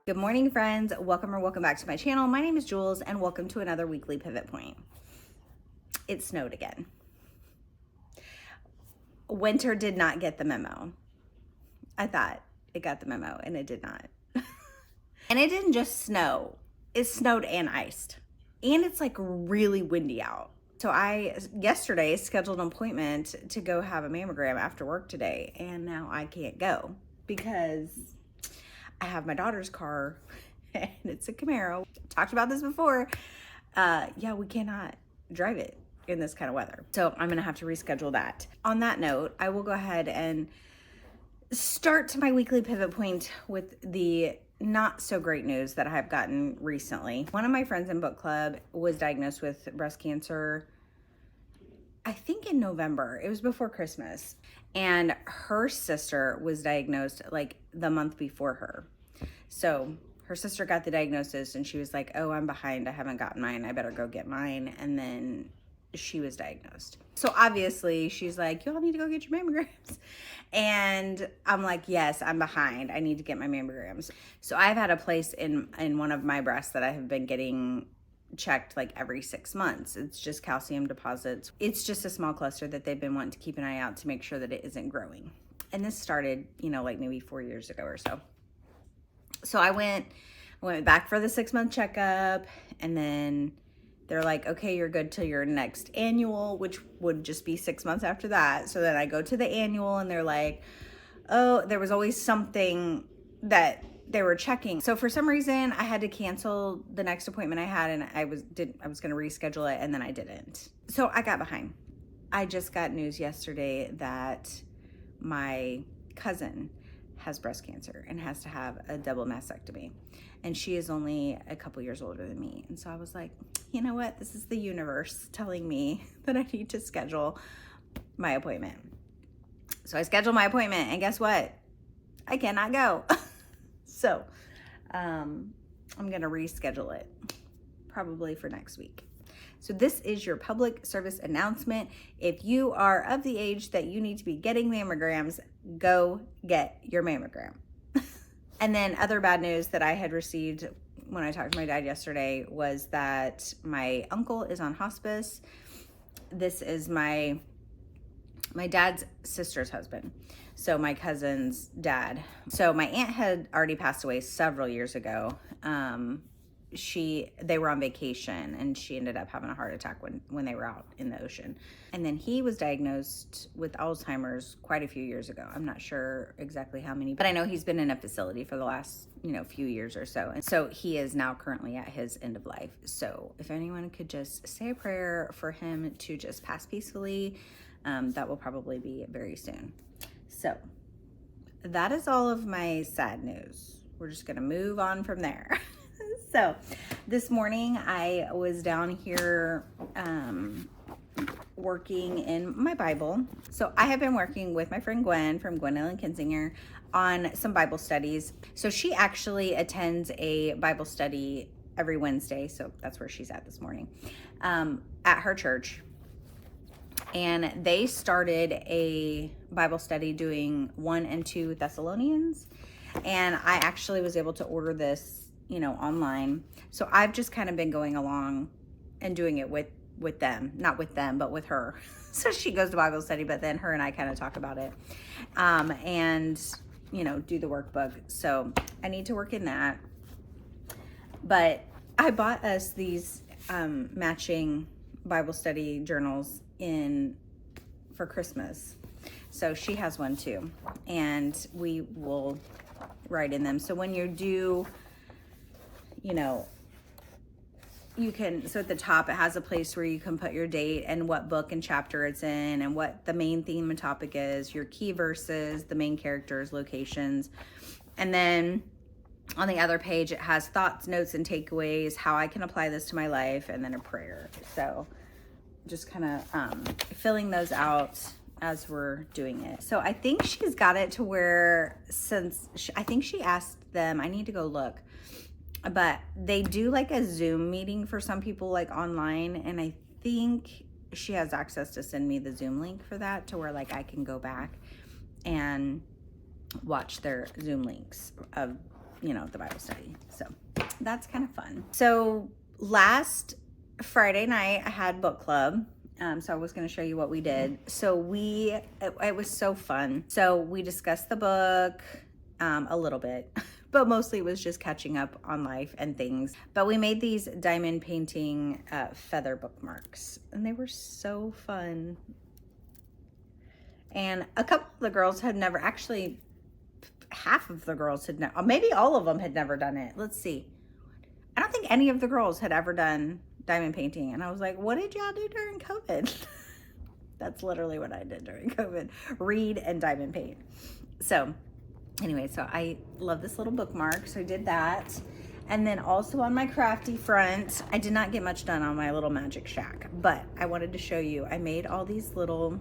Good morning, friends. Welcome back to my channel. My name is Jules, and welcome to another weekly pivot point. It snowed again. Winter did not get the memo. I thought it got the memo, and it did not. And it didn't just snow. It snowed and iced. And it's like really windy out. So I yesterday scheduled an appointment to go have a mammogram after work today, and now I can't go because I have my daughter's car and it's a Camaro. Talked about this before. Yeah, we cannot drive it in this kind of weather. So I'm gonna have to reschedule that. On that note, I will go ahead and start my weekly pivot point with the not so great news that I have gotten recently. One of my friends in book club was diagnosed with breast cancer, I think in November. It was before Christmas. And her sister was diagnosed like the month before her. So her sister got the diagnosis and she was like, oh, I'm behind. I haven't gotten mine. I better go get mine. And then she was diagnosed. So obviously she's like, you all need to go get your mammograms. And I'm like, yes, I'm behind. I need to get my mammograms. So I've had a place in one of my breasts that I have been getting checked like every 6 months. It's just calcium deposits. It's just a small cluster that they've been wanting to keep an eye out to make sure that it isn't growing. And this started, like maybe 4 years ago or so. So I went back for the 6-month checkup, and then they're like, okay, you're good till your next annual, which would just be 6 months after that. So then I go to the annual and they're like, oh, there was always something that they were checking. So for some reason I had to cancel the next appointment I had, and I was going to reschedule it, and then I didn't. So I got behind. I just got news yesterday that my cousin has breast cancer and has to have a double mastectomy. And she is only a couple years older than me. And so I was like, you know what? This is the universe telling me that I need to schedule my appointment. So I scheduled my appointment, and guess what? I cannot go. So I'm going to reschedule it probably for next week. So this is your public service announcement. If you are of the age that you need to be getting mammograms, go get your mammogram. And then other bad news that I had received when I talked to my dad yesterday was that my uncle is on hospice. This is my dad's sister's husband. So my cousin's dad. So my aunt had already passed away several years ago. They were on vacation, and she ended up having a heart attack when they were out in the ocean. And then he was diagnosed with Alzheimer's quite a few years ago. I'm not sure exactly how many, but I know he's been in a facility for the last, few years or so. And so he is now currently at his end of life. So if anyone could just say a prayer for him to just pass peacefully, that will probably be very soon. So that is all of my sad news. We're just gonna move on from there. So this morning I was down here working in my Bible. So I have been working with my friend Gwen from Gwen Ellen Kinzinger on some Bible studies. So she actually attends a Bible study every Wednesday. So that's where she's at this morning, at her church. And they started a Bible study doing 1 and 2 Thessalonians. And I actually was able to order this, online. So I've just kind of been going along and doing it with them, not with them, but with her. So she goes to Bible study, but then her and I kind of talk about it, and, do the workbook. So I need to work in that. But I bought us these matching Bible study journals for Christmas. So she has one too, and we will write in them. So when you do, you can, so at the top it has a place where you can put your date and what book and chapter it's in and what the main theme and topic is, your key verses, the main characters, locations. And then on the other page it has thoughts, notes, and takeaways, how I can apply this to my life, and then a prayer. So just kind of filling those out as we're doing it. So I think she's got it to where, I think she asked them, I need to go look, but they do like a Zoom meeting for some people, like online, and I think she has access to send me the Zoom link for that, to where like I can go back and watch their Zoom links of you know, the Bible study. So that's kind of fun. So last Friday night I had book club. So I was going to show you what we did. So it was so fun. So we discussed the book a little bit, but mostly it was just catching up on life and things. But we made these diamond painting feather bookmarks, and they were so fun. And a couple of the girls had never, actually half of the girls had never, maybe all of them had never done it. Let's see. I don't think any of the girls had ever done diamond painting. And I was like, what did y'all do during COVID? That's literally what I did during COVID. Read and diamond paint. So anyway, so I love this little bookmark. So I did that. And then also on my crafty front, I did not get much done on my little magic shack, but I wanted to show you, I made all these little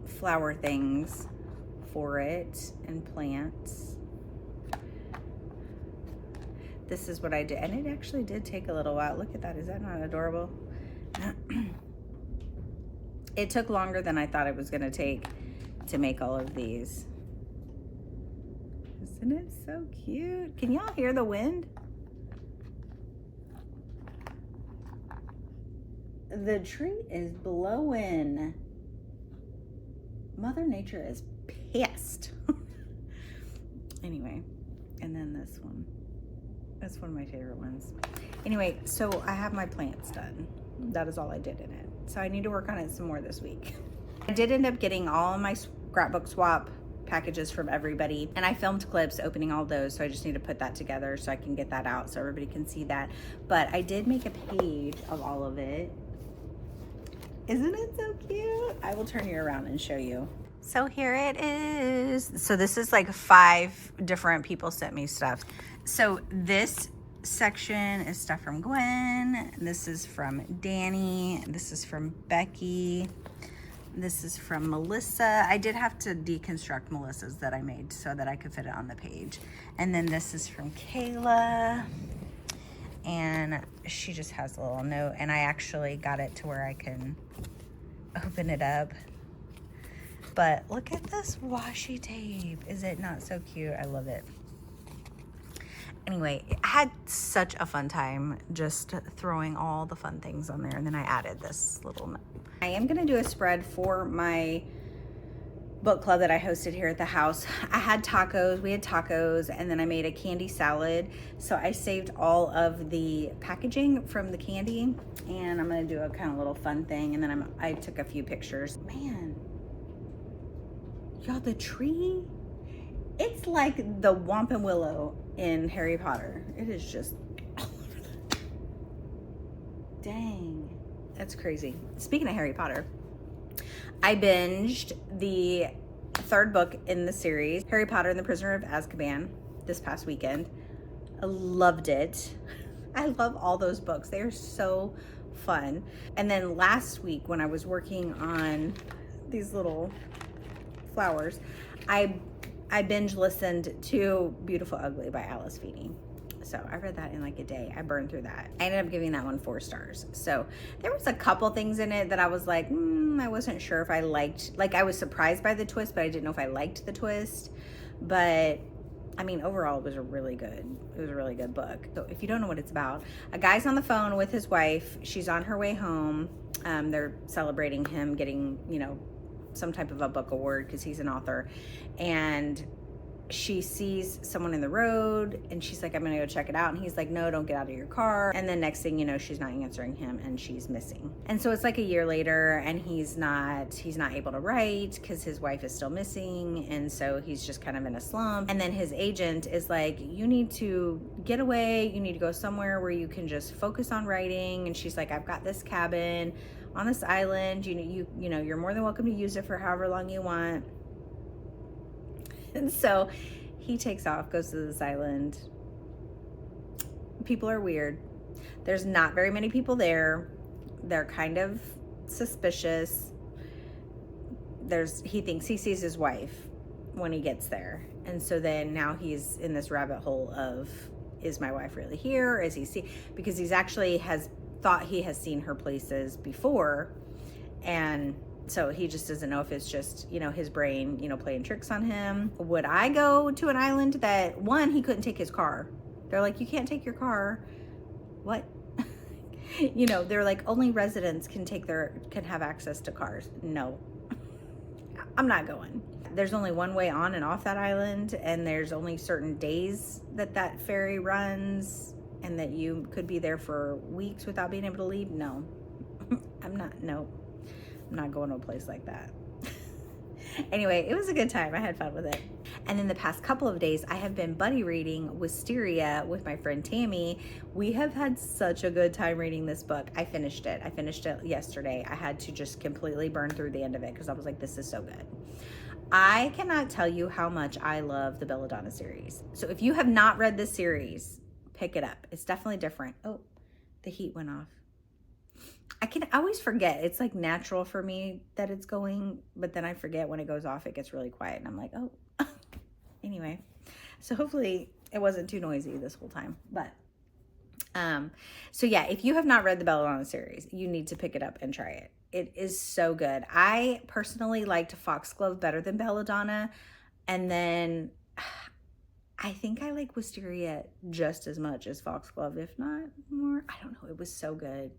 flower things for it and plants. This is what I did, and it actually did take a little while. Look at that. Is that not adorable? It took longer than I thought it was going to take to make all of these. Isn't it so cute? Can y'all hear the wind? The tree is blowing. Mother Nature is pissed. Anyway, and then this one. That's one of my favorite ones. Anyway, so I have my plants done. That is all I did in it. So I need to work on it some more this week. I did end up getting all of my scrapbook swap packages from everybody, and I filmed clips opening all those, so I just need to put that together so I can get that out so everybody can see that. But I did make a page of all of it. Isn't it so cute? I will turn you around and show you. So here it is. So this is like 5 different people sent me stuff. So this section is stuff from Gwen. This is from Danny. This is from Becky. This is from Melissa. I did have to deconstruct Melissa's that I made so that I could fit it on the page. And then this is from Kayla. And she just has a little note. And I actually got it to where I can open it up. But look at this washi tape. Is it not so cute? I love it. Anyway, I had such a fun time just throwing all the fun things on there. And then I added this little note. I am going to do a spread for my book club that I hosted here at the house. I had tacos. We had tacos. And then I made a candy salad. So I saved all of the packaging from the candy. And I'm going to do a kind of little fun thing. And then I took a few pictures. Man. Y'all, the tree, it's like the Whomping Willow in Harry Potter. It is just all over the... Dang. That's crazy. Speaking of Harry Potter, I binged the 3rd book in the series, Harry Potter and the Prisoner of Azkaban, this past weekend. I loved it. I love all those books. They are so fun. And then last week when I was working on these little flowers, I binge listened to Beautiful Ugly by Alice Feeney. So I read that in like a day. I burned through that. I ended up giving that one 4 stars. So there was a couple things in it that I was like, I wasn't sure if I liked. Like, I was surprised by the twist, but I didn't know if I liked the twist. But I mean, overall, it was a really good book. So if you don't know what it's about, a guy's on the phone with his wife. She's on her way home. They're celebrating him getting, some type of a book award because he's an author. And she sees someone in the road and she's like, I'm gonna go check it out. And he's like, no, don't get out of your car. And then next thing you know, she's not answering him and she's missing. And so it's like a year later and he's not able to write because his wife is still missing. And so he's just kind of in a slump. And then his agent is like, you need to get away. You need to go somewhere where you can just focus on writing. And she's like, I've got this cabin on this island. You're more than welcome to use it for however long you want. And so he takes off, goes to this island. People are weird. There's not very many people there. They're kind of suspicious. He thinks he sees his wife when he gets there. And so then now he's in this rabbit hole of, is my wife really here? Is he because he's actually has thought he has seen her places before. And So he just doesn't know if it's just, his brain, playing tricks on him. Would I go to an island that, one, he couldn't take his car? They're like, you can't take your car. What? They're like, only residents can have access to cars. No, I'm not going. There's only one way on and off that island, and there's only certain days that ferry runs, and that you could be there for weeks without being able to leave. No, I'm not going to a place like that. Anyway, it was a good time. I had fun with it. And then the past couple of days, I have been buddy reading Wisteria with my friend Tammy. We have had such a good time reading this book. I finished it yesterday. I had to just completely burn through the end of it because I was like, this is so good. I cannot tell you how much I love the Belladonna series. So if you have not read this series, pick it up. It's definitely different. Oh, the heat went off. I always forget. It's like natural for me that it's going, but then I forget when it goes off, it gets really quiet. And I'm like, oh, anyway. So hopefully it wasn't too noisy this whole time. But, so yeah, if you have not read the Belladonna series, you need to pick it up and try it. It is so good. I personally liked Foxglove better than Belladonna. And then I think I like Wisteria just as much as Foxglove, if not more. I don't know. It was so good.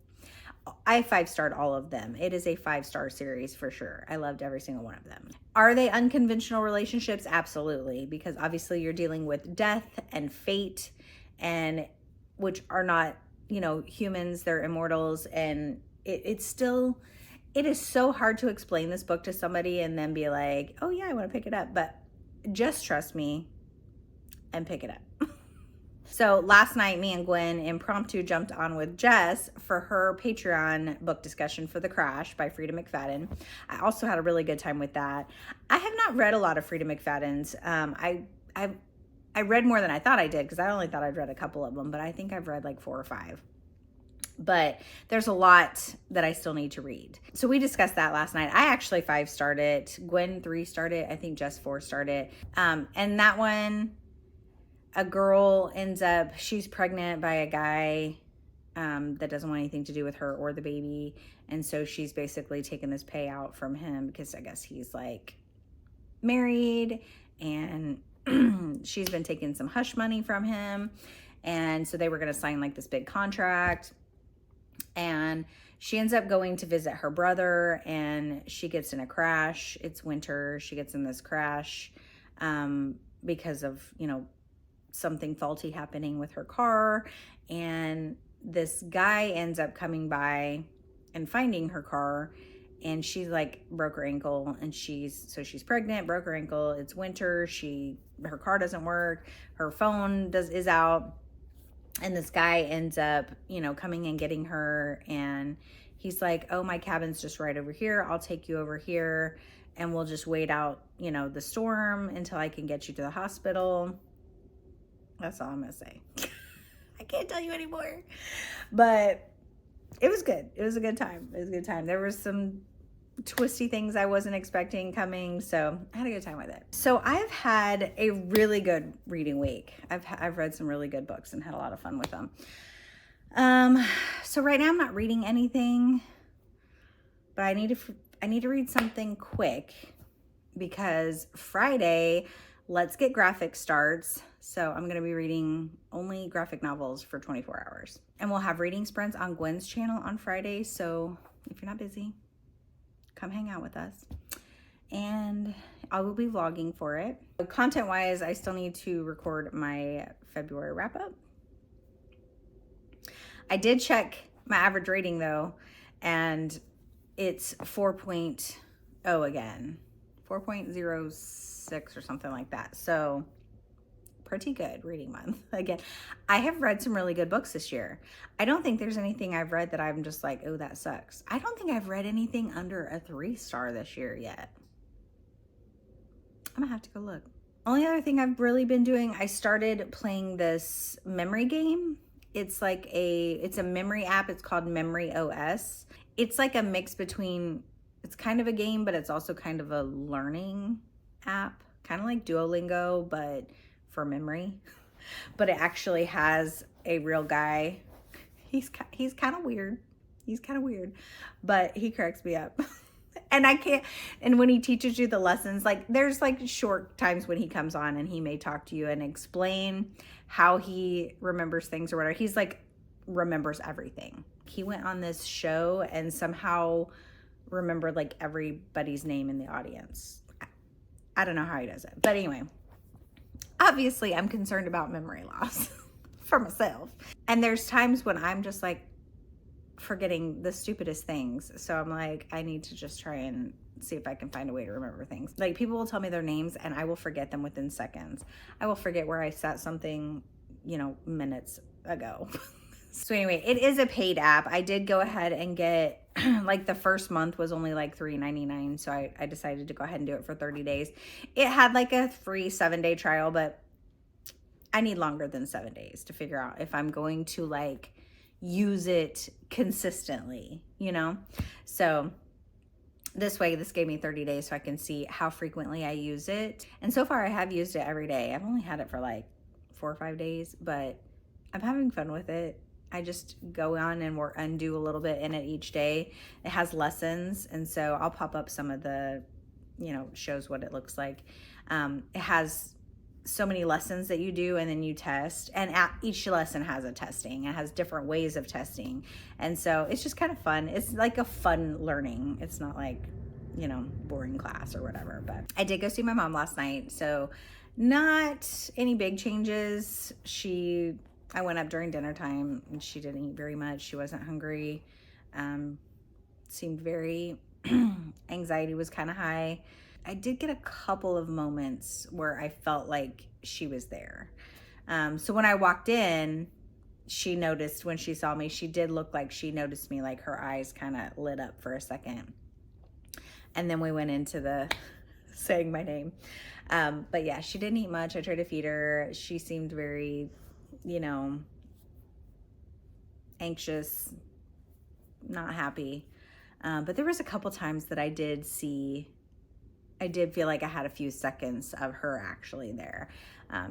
I 5-starred all of them. It is a 5-star series for sure. I loved every single one of them. Are they unconventional relationships? Absolutely, because obviously you're dealing with death and fate, and which are not, humans, they're immortals, and it is so hard to explain this book to somebody and then be like, oh yeah, I want to pick it up, but just trust me and pick it up. So last night, me and Gwen impromptu jumped on with Jess for her Patreon book discussion for The Crash by Frida McFadden. I also had a really good time with that. I have not read a lot of Frida McFadden's. I read more than I thought I did because I only thought I'd read a couple of them, but I think I've read like 4 or 5. But there's a lot that I still need to read. So we discussed that last night. I actually 5-starred it. Gwen 3-starred it. I think Jess 4-starred it. And that one, a girl ends up, she's pregnant by a guy that doesn't want anything to do with her or the baby. And so she's basically taking this payout from him because I guess he's like married, and she's been taking some hush money from him. And so they were going to sign like this big contract. And she ends up going to visit her brother, and she gets in a crash. It's winter. She gets in this crash because of, something faulty happening with her car. And this guy ends up coming by and finding her car, and she's like broke her ankle, and she's pregnant, broke her ankle. It's winter. Her car doesn't work. Her phone is out. And this guy ends up, coming and getting her, and he's like, oh, my cabin's just right over here. I'll take you over here, and we'll just wait out, the storm until I can get you to the hospital. That's all I'm going to say. I can't tell you anymore. But it was good. It was a good time. There were some twisty things I wasn't expecting coming, so I had a good time with it. So I've had a really good reading week. I've read some really good books and had a lot of fun with them. So right now I'm not reading anything, but I need to read something quick because Friday Let's Get Graphic starts. So I'm going to be reading only graphic novels for 24 hours. And we'll have reading sprints on Gwen's channel on Friday. So if you're not busy, come hang out with us. And I will be vlogging for it. Content-wise, I still need to record my February wrap-up. I did check my average rating, though, and it's 4.0 again. 4.06 or something like that. So pretty good reading month. Again, I have read some really good books this year. I don't think there's anything I've read that I'm just like, oh, that sucks. I don't think I've read anything under a 3-star this year yet. I'm gonna have to go look. Only other thing I've really been doing, I started playing this memory game. It's a memory app. It's called Memory OS. It's like a mix between, it's kind of a game, but it's also kind of a learning app, kind of like Duolingo, but for memory. But it actually has a real guy. He's kind of weird. But he cracks me up. And I can't, and when he teaches you the lessons, like there's like short times when he comes on and he may talk to you and explain how he remembers things or whatever. He's like, remembers everything. He went on this show and somehow remembered like everybody's name in the audience. I don't know how he does it. But anyway, obviously I'm concerned about memory loss for myself. And there's times when I'm just like forgetting the stupidest things. So I'm like, I need to just try and see if I can find a way to remember things. Like people will tell me their names and I will forget them within seconds. I will forget where I sat something, you know, minutes ago. So anyway, it is a paid app. I did go ahead and get, like the first month was only like $3.99. So I decided to go ahead and do it for 30 days. It had like a free 7-day trial, but I need longer than 7 days to figure out if I'm going to like use it consistently, you know? So this way, this gave me 30 days so I can see how frequently I use it. And so far I have used it every day. I've only had it for like 4 or 5 days, but I'm having fun with it. I just go on and do a little bit in it each day. It has lessons, and so I'll pop up some of the, you know, shows what it looks like. It has so many lessons that you do and then you test, and each lesson has a testing. It has different ways of testing, and so it's just kind of fun. It's like a fun learning. It's not like, you know, boring class or whatever. But I did go see my mom last night, so not any big changes. I went up during dinner time and she didn't eat very much. She wasn't hungry. Seemed very, anxiety was kind of high. I did get a couple of moments where I felt like she was there. So when I walked in, she noticed when she saw me, she did look like she noticed me, like her eyes kind of lit up for a second. And then we went into the saying my name. But yeah, she didn't eat much. I tried to feed her. She seemed very, you know, anxious, not happy. But there was a couple times that I did feel like I had a few seconds of her actually there.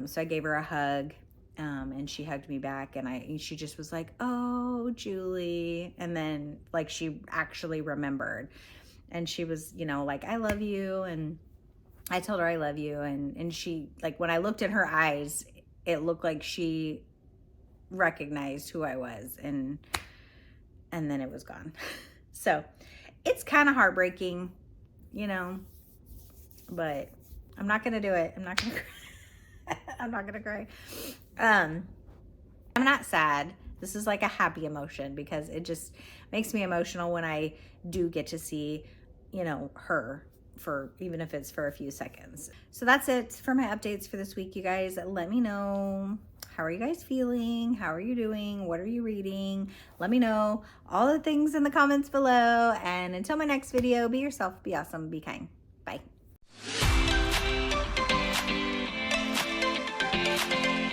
So I gave her a hug, and she hugged me back, and she just was like, "Oh, Julie." And then like she actually remembered, and she was, you know, like, "I love you." And I told her I love you. And she, like, when I looked in her eyes, it looked like she recognized who I was, and then it was gone. So it's kind of heartbreaking, you know, but I'm not gonna do it. I'm not gonna cry. I'm not gonna cry. I'm not sad. This is like a happy emotion because it just makes me emotional when I do get to see, you know, her, for even if it's for a few seconds. So that's it for my updates for this week, you guys. Let me know, how are you guys feeling? How are you doing? What are you reading? Let me know all the things in the comments below. And until my next video, be yourself, be awesome, be kind. Bye.